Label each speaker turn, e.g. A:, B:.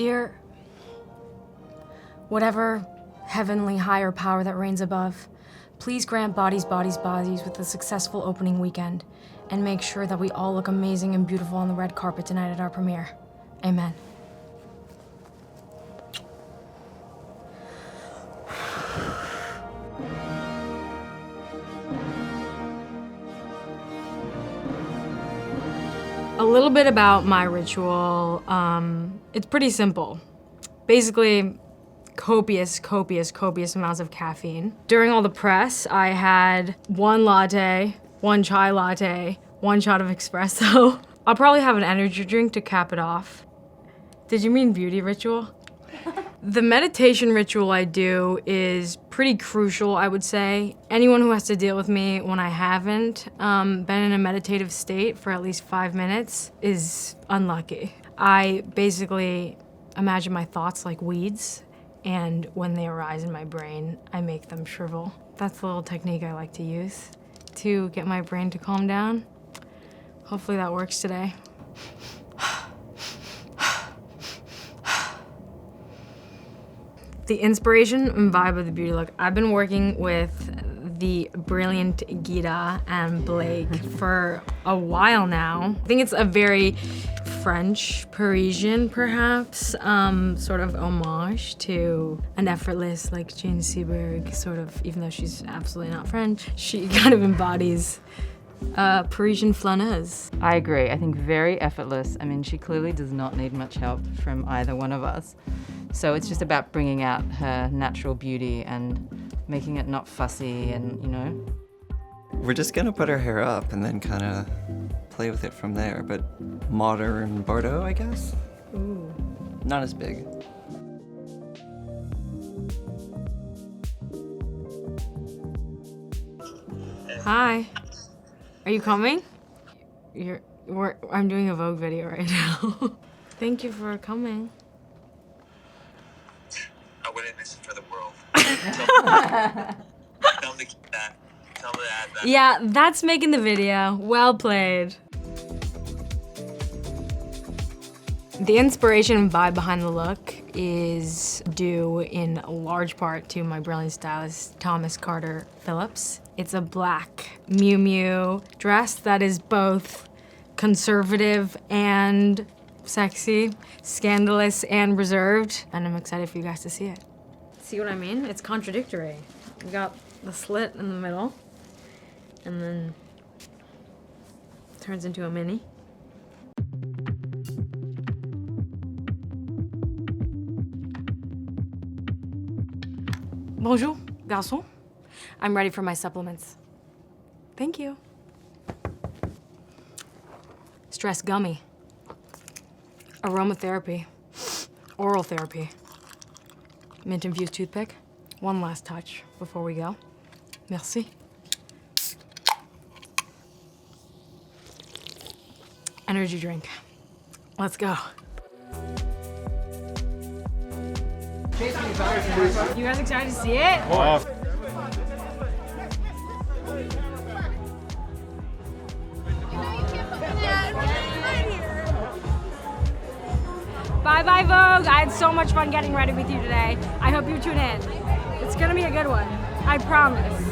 A: Dear, whatever heavenly higher power that reigns above, please grant bodies with a successful opening weekend and make sure that we all look amazing and beautiful on the red carpet tonight at our premiere. Amen. A little bit about my ritual. It's pretty simple. Basically, copious amounts of caffeine. During all the press, I had 1 latte, 1 chai latte, 1 shot of espresso. I'll probably have an energy drink to cap it off. Did you mean beauty ritual? The meditation ritual I do is pretty crucial, I would say. Anyone who has to deal with me when I haven't been in a meditative state for at least 5 minutes is unlucky. I basically imagine my thoughts like weeds, and when they arise in my brain, I make them shrivel. That's the little technique I like to use to get my brain to calm down. Hopefully that works today. The inspiration and vibe of the beauty look. I've been working with the brilliant Gita and Blake for a while now. I think it's a very French, Parisian, perhaps, sort of homage to an effortless, like Jane Seberg, sort of, even though she's absolutely not French, she kind of embodies Parisian flaneuse.
B: I agree. I think very effortless. I mean, she clearly does not need much help from either one of us. So it's just about bringing out her natural beauty and making it not fussy and, you know.
C: We're just gonna put her hair up and then kind of play with it from there, but modern Bordeaux, I guess?
A: Ooh.
C: Not as big.
A: Hi. Are you coming? I'm doing a Vogue video right now. Thank you for coming.
D: I wouldn't miss it for the world. Tell them to keep that. Tell them to add that.
A: Yeah, that's making the video. Well played. The inspiration and vibe behind the look is due in large part to my brilliant stylist, Thomas Carter Phillips. It's a black Miu Miu dress that is both conservative and sexy, scandalous and reserved, and I'm excited for you guys to see it. See what I mean? It's contradictory. We got the slit in the middle, and then it turns into a mini. Bonjour, garçon. I'm ready for my supplements. Thank you. Stress gummy. Aromatherapy. Oral therapy. Mint-infused toothpick. One last touch before we go. Merci. Energy drink. Let's go. You guys excited to see it?
E: Oh.
A: Bye-bye, Vogue. I had so much fun getting ready with you today. I hope you tune in. It's gonna be a good one. I promise.